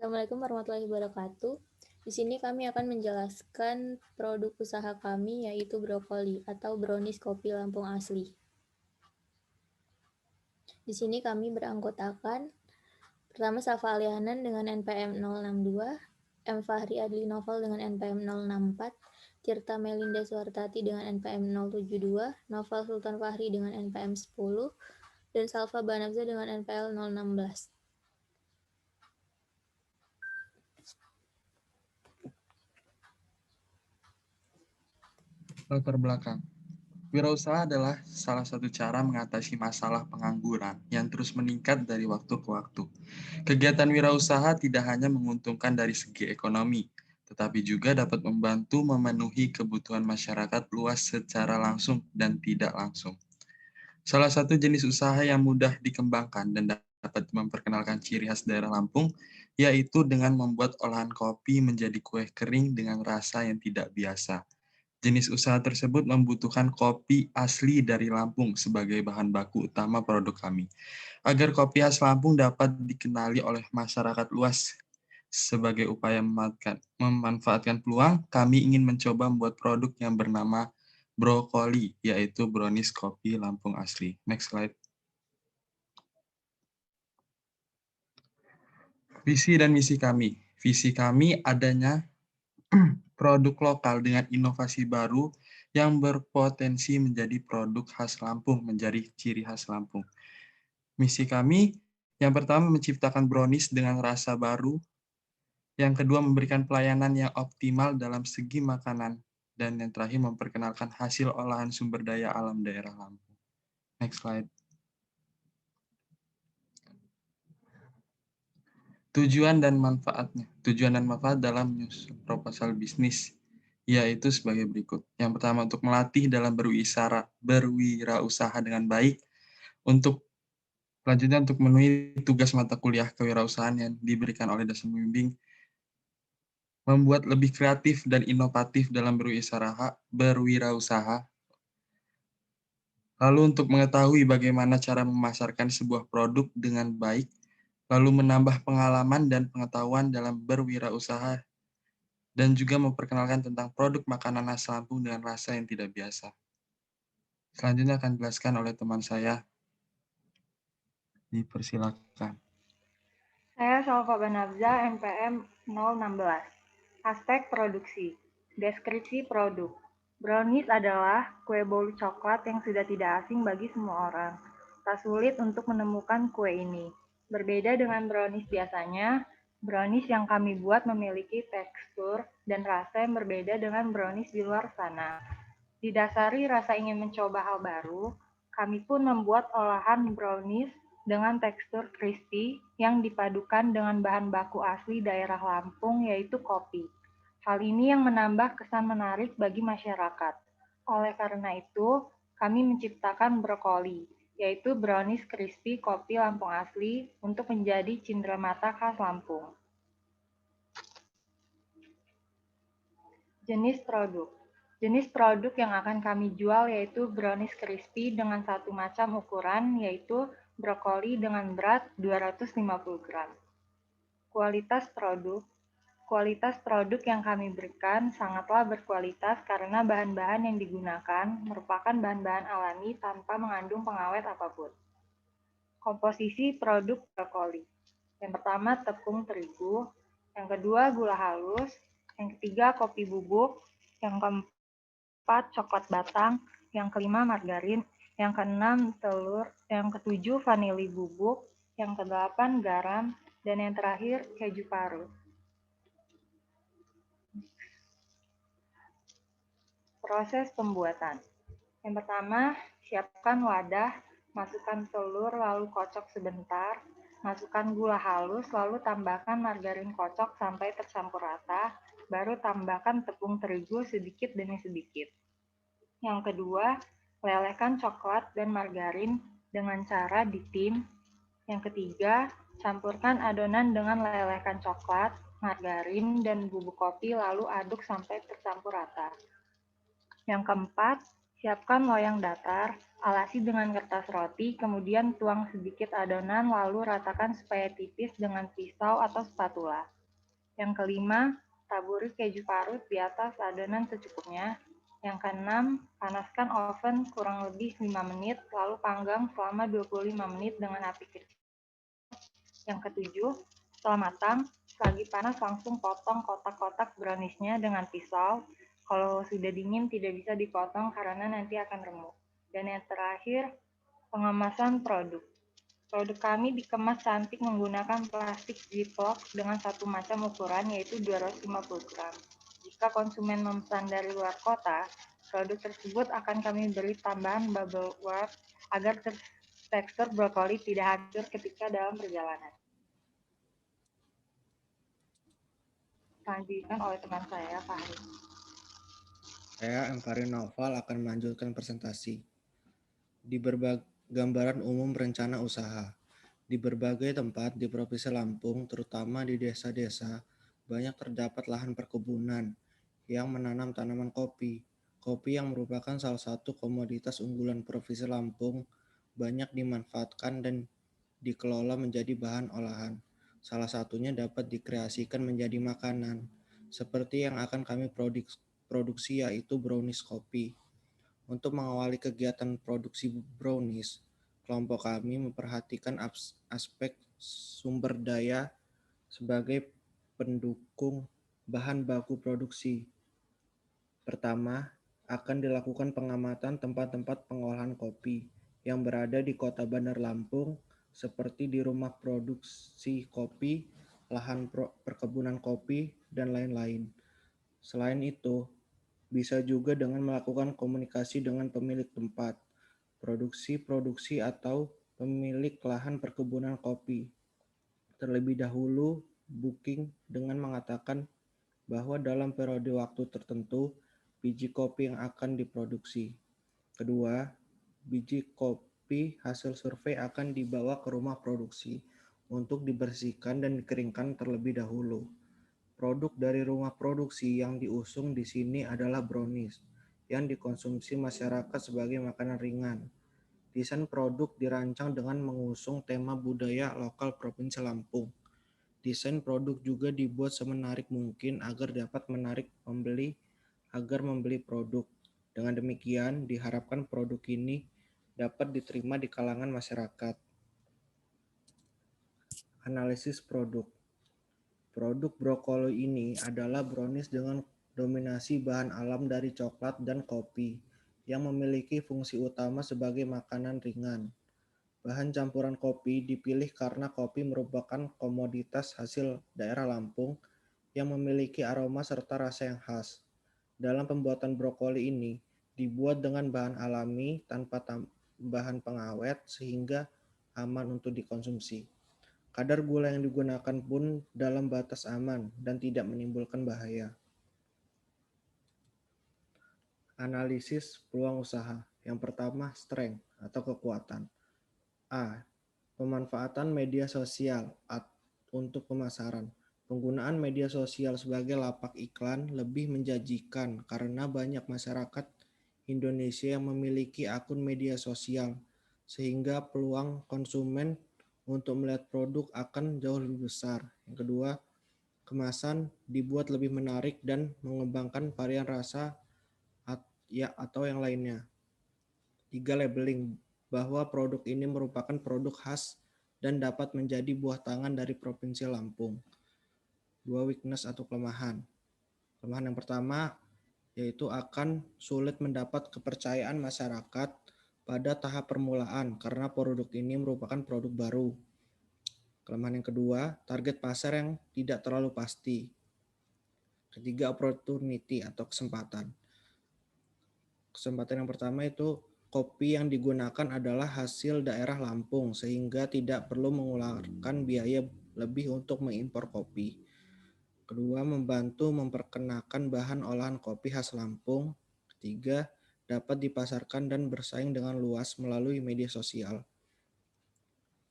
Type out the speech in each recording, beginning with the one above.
Assalamualaikum warahmatullahi wabarakatuh. Di sini kami akan menjelaskan produk usaha kami, yaitu brokoli atau brownies kopi Lampung asli. Di sini kami beranggotakan pertama Safa Alianan dengan NPM 062, M. Fahri Adli Novel dengan NPM 064, Tirta Melinda Suhartati dengan NPM 072, Novel Sultan Fahri dengan NPM 10, dan Salva Banabza dengan NPL 016. Latar belakang. Wirausaha adalah salah satu cara mengatasi masalah pengangguran yang terus meningkat dari waktu ke waktu. Kegiatan wirausaha tidak hanya menguntungkan dari segi ekonomi, tetapi juga dapat membantu memenuhi kebutuhan masyarakat luas secara langsung dan tidak langsung. Salah satu jenis usaha yang mudah dikembangkan dan dapat memperkenalkan ciri khas daerah Lampung, yaitu dengan membuat olahan kopi menjadi kue kering dengan rasa yang tidak biasa. Jenis usaha tersebut membutuhkan kopi asli dari Lampung sebagai bahan baku utama produk kami. Agar kopi khas Lampung dapat dikenali oleh masyarakat luas sebagai upaya memanfaatkan peluang, kami ingin mencoba membuat produk yang bernama brokoli, yaitu brownies kopi Lampung asli. Next slide. Visi dan misi kami. Visi kami adanya produk lokal dengan inovasi baru yang berpotensi menjadi produk khas Lampung, menjadi ciri khas Lampung. Misi kami, yang pertama menciptakan brownies dengan rasa baru, yang kedua memberikan pelayanan yang optimal dalam segi makanan, dan yang terakhir memperkenalkan hasil olahan sumber daya alam daerah Lampung. Next slide. Tujuan dan manfaatnya. Tujuan dan manfaat dalam menyusun proposal bisnis, yaitu sebagai berikut. Yang pertama, untuk melatih dalam berwirausaha dengan baik. Untuk selanjutnya, untuk memenuhi tugas mata kuliah kewirausahaan yang diberikan oleh dosen pembimbing, membuat lebih kreatif dan inovatif dalam berwirausaha. Lalu untuk mengetahui bagaimana cara memasarkan sebuah produk dengan baik, lalu menambah pengalaman dan pengetahuan dalam berwirausaha, dan juga memperkenalkan tentang produk makanan khas Lampung dengan rasa yang tidak biasa. Selanjutnya akan dijelaskan oleh teman saya. Dipersilakan. Saya Salva Banabza, NPM 016. Aspek produksi. Deskripsi produk. Brownies adalah kue bolu coklat yang sudah tidak asing bagi semua orang. Tak sulit untuk menemukan kue ini. Berbeda dengan brownies biasanya, brownies yang kami buat memiliki tekstur dan rasa yang berbeda dengan brownies di luar sana. Didasari rasa ingin mencoba hal baru, kami pun membuat olahan brownies dengan tekstur crispy yang dipadukan dengan bahan baku asli daerah Lampung, yaitu kopi. Hal ini yang menambah kesan menarik bagi masyarakat. Oleh karena itu, kami menciptakan brokoli, yaitu brownies crispy kopi Lampung asli untuk menjadi cenderamata khas Lampung. Jenis produk. Jenis produk yang akan kami jual yaitu brownies crispy dengan satu macam ukuran, yaitu brokoli dengan berat 250 gram. Kualitas produk. Kualitas produk yang kami berikan sangatlah berkualitas karena bahan-bahan yang digunakan merupakan bahan-bahan alami tanpa mengandung pengawet apapun. Komposisi produk brokoli. Yang pertama tepung terigu, yang kedua gula halus, yang ketiga kopi bubuk, yang keempat coklat batang, yang kelima margarin, yang keenam telur, yang ketujuh vanili bubuk, yang kedelapan garam, dan yang terakhir keju parut. Proses pembuatan. Yang pertama, siapkan wadah, masukkan telur lalu kocok sebentar, masukkan gula halus lalu tambahkan margarin kocok sampai tercampur rata, baru tambahkan tepung terigu sedikit demi sedikit. Yang kedua, lelehkan coklat dan margarin dengan cara ditim. Yang ketiga, campurkan adonan dengan lelehkan coklat, margarin, dan bubuk kopi lalu aduk sampai tercampur rata. Yang keempat, Siapkan loyang datar, alasi dengan kertas roti, kemudian tuang sedikit adonan lalu ratakan supaya tipis dengan pisau atau spatula. Yang kelima, taburi keju parut di atas adonan secukupnya. Yang keenam, panaskan oven kurang lebih 5 menit, lalu panggang selama 25 menit dengan api kecil. Yang ketujuh, setelah matang, selagi panas langsung potong kotak-kotak browniesnya dengan pisau. Kalau sudah dingin tidak bisa dipotong karena nanti akan remuk. Dan yang terakhir, pengemasan produk. Produk kami dikemas cantik menggunakan plastik Ziploc dengan satu macam ukuran yaitu 250 gram. Jika konsumen memesan dari luar kota, produk tersebut akan kami beri tambahan bubble wrap agar tekstur brokoli tidak hancur ketika dalam perjalanan. Dilanjutkan oleh teman saya, Fahri. Saya, Emfari Naufal, akan melanjutkan presentasi. Di berbagai gambaran umum rencana usaha. Di berbagai tempat di Provinsi Lampung, terutama di desa-desa, banyak terdapat lahan perkebunan yang menanam tanaman kopi. Kopi yang merupakan salah satu komoditas unggulan Provinsi Lampung banyak dimanfaatkan dan dikelola menjadi bahan olahan. Salah satunya dapat dikreasikan menjadi makanan, seperti yang akan kami produksi yaitu brownies kopi. Untuk mengawali kegiatan produksi brownies, kelompok kami memperhatikan aspek sumber daya sebagai pendukung bahan baku produksi. Pertama, akan dilakukan pengamatan tempat-tempat pengolahan kopi yang berada di Kota Bandar Lampung, seperti di rumah produksi kopi, lahan perkebunan kopi, dan lain-lain. Selain itu, bisa juga dengan melakukan komunikasi dengan pemilik tempat, produksi atau pemilik lahan perkebunan kopi. Terlebih dahulu, booking dengan mengatakan bahwa dalam periode waktu tertentu, biji kopi yang akan diproduksi. Kedua, biji kopi hasil survei akan dibawa ke rumah produksi untuk dibersihkan dan dikeringkan terlebih dahulu. Produk dari rumah produksi yang diusung di sini adalah brownies, yang dikonsumsi masyarakat sebagai makanan ringan. Desain produk dirancang dengan mengusung tema budaya lokal Provinsi Lampung. Desain produk juga dibuat semenarik mungkin agar dapat menarik pembeli agar membeli produk. Dengan demikian, diharapkan produk ini dapat diterima di kalangan masyarakat. Analisis produk. Produk brokoli ini adalah brownies dengan dominasi bahan alam dari coklat dan kopi yang memiliki fungsi utama sebagai makanan ringan. Bahan campuran kopi dipilih karena kopi merupakan komoditas hasil daerah Lampung yang memiliki aroma serta rasa yang khas. Dalam pembuatan brokoli ini dibuat dengan bahan alami tanpa bahan pengawet sehingga aman untuk dikonsumsi. Kadar gula yang digunakan pun dalam batas aman dan tidak menimbulkan bahaya. Analisis peluang usaha. Yang pertama, strength atau kekuatan. A. Pemanfaatan media sosial untuk pemasaran. Penggunaan media sosial sebagai lapak iklan lebih menjanjikan karena banyak masyarakat Indonesia yang memiliki akun media sosial, sehingga peluang konsumen untuk melihat produk akan jauh lebih besar. Yang kedua, kemasan dibuat lebih menarik dan mengembangkan varian rasa atau yang lainnya. 3. Labeling, bahwa produk ini merupakan produk khas dan dapat menjadi buah tangan dari Provinsi Lampung. 2. Weakness atau kelemahan. Kelemahan yang pertama yaitu akan sulit mendapat kepercayaan masyarakat pada tahap permulaan karena produk ini merupakan produk baru. Kelemahan yang kedua, target pasar yang tidak terlalu pasti. Ketiga, opportunity atau kesempatan. Kesempatan yang pertama itu kopi yang digunakan adalah hasil daerah Lampung sehingga tidak perlu mengeluarkan biaya lebih untuk mengimpor kopi. Kedua, membantu memperkenalkan bahan olahan kopi khas Lampung. Ketiga, dapat dipasarkan dan bersaing dengan luas melalui media sosial.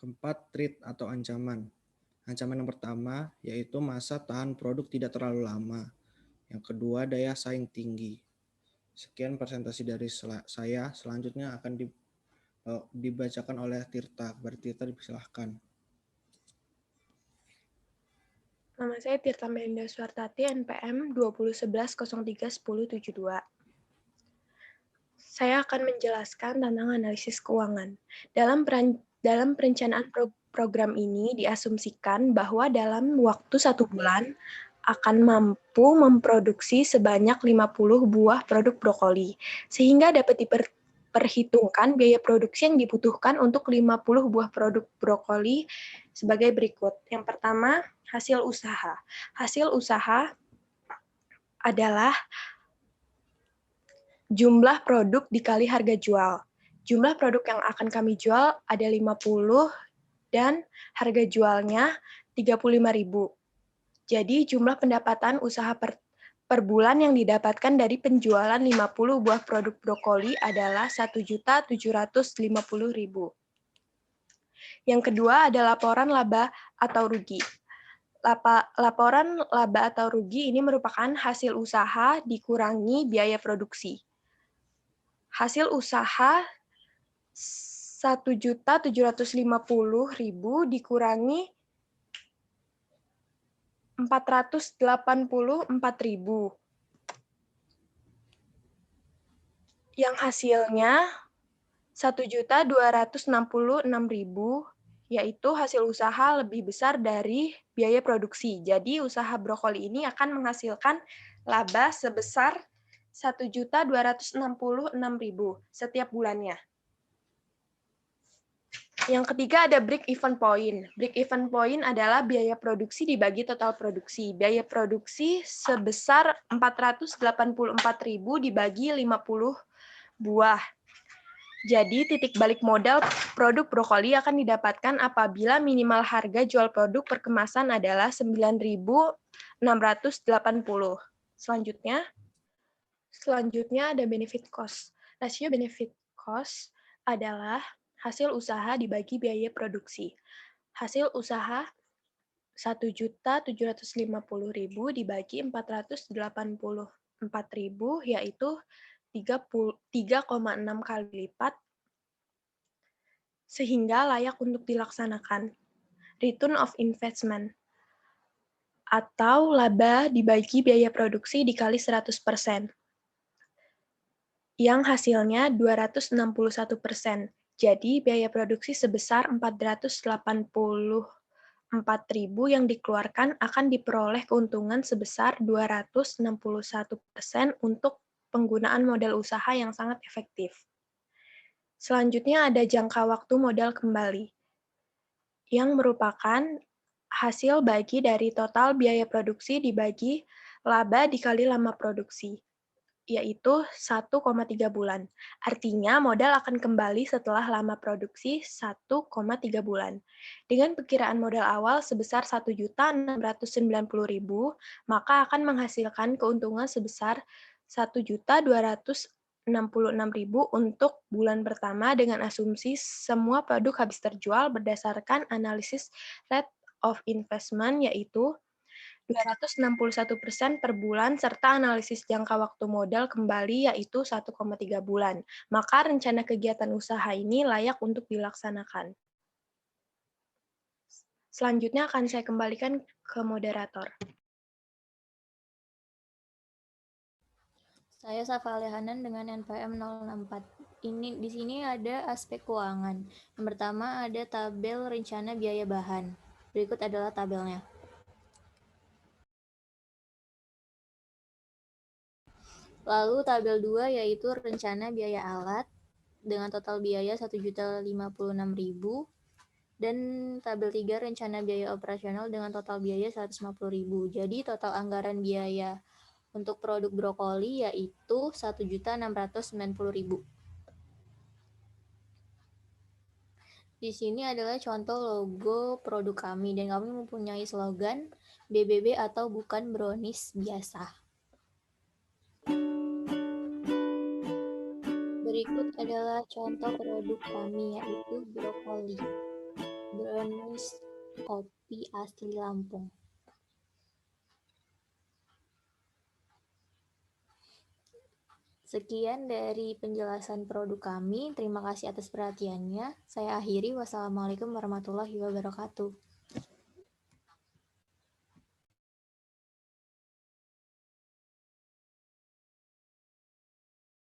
Keempat, threat atau ancaman. Ancaman yang pertama yaitu masa tahan produk tidak terlalu lama. Yang kedua, daya saing tinggi. Sekian presentasi dari saya. Selanjutnya akan dibacakan oleh Tirta. Bertirta dipersilahkan. Nama saya Tirta Melinda Suartati, NPM 2011-03-1072. Saya akan menjelaskan tentang analisis keuangan. Dalam perencanaan program ini diasumsikan bahwa dalam waktu 1 bulan akan mampu memproduksi sebanyak 50 buah produk brokoli, sehingga dapat diperhitungkan biaya produksi yang dibutuhkan untuk 50 buah produk brokoli sebagai berikut. Yang pertama, hasil usaha. Hasil usaha adalah jumlah produk dikali harga jual. Jumlah produk yang akan kami jual ada 50 dan harga jualnya 35.000. Jadi jumlah pendapatan usaha per bulan yang didapatkan dari penjualan 50 buah produk brokoli adalah 1.750.000. Yang kedua ada laporan laba atau rugi. Laporan laba atau rugi ini merupakan hasil usaha dikurangi biaya produksi. Hasil usaha 1.750.000 dikurangi 484.000. Yang hasilnya 1.266.000, yaitu hasil usaha lebih besar dari biaya produksi. Jadi usaha brokoli ini akan menghasilkan laba sebesar 1.266.000 setiap bulannya. Yang ketiga ada break-even point. Break-even point adalah biaya produksi dibagi total produksi. Biaya produksi sebesar 484.000 dibagi 50 buah. Jadi titik balik modal produk brokoli akan didapatkan apabila minimal harga jual produk per kemasan adalah 9.680. Selanjutnya ada benefit cost. Rasio benefit cost adalah hasil usaha dibagi biaya produksi. Hasil usaha 1.750.000 dibagi 484.000 yaitu 3,6 kali lipat sehingga layak untuk dilaksanakan. Return of investment atau laba dibagi biaya produksi dikali 100%. Yang hasilnya 261%. Jadi biaya produksi sebesar 484.000 yang dikeluarkan akan diperoleh keuntungan sebesar 261% untuk penggunaan modal usaha yang sangat efektif. Selanjutnya ada jangka waktu modal kembali, yang merupakan hasil bagi dari total biaya produksi dibagi laba dikali lama produksi, yaitu 1,3 bulan. Artinya modal akan kembali setelah lama produksi 1,3 bulan. Dengan perkiraan modal awal sebesar 1.690.000, maka akan menghasilkan keuntungan sebesar 1.266.000 untuk bulan pertama dengan asumsi semua produk habis terjual berdasarkan analisis rate of investment, yaitu 261% per bulan, serta analisis jangka waktu modal kembali yaitu 1,3 bulan. Maka rencana kegiatan usaha ini layak untuk dilaksanakan. Selanjutnya akan saya kembalikan ke moderator. Saya Safa Alihanan dengan NPM 064. Di sini ada aspek keuangan. Yang pertama ada tabel rencana biaya bahan. Berikut adalah tabelnya. Lalu tabel 2 yaitu rencana biaya alat dengan total biaya 1.056.000 dan tabel 3 rencana biaya operasional dengan total biaya 150.000. Jadi total anggaran biaya untuk produk brokoli yaitu 1.690.000. Di sini adalah contoh logo produk kami dan kami mempunyai slogan BBB atau bukan brownies biasa. Berikut adalah contoh produk kami yaitu brokoli, brownies kopi asli Lampung. Sekian dari penjelasan produk kami. Terima kasih atas perhatiannya. Saya akhiri. Wassalamualaikum warahmatullahi wabarakatuh.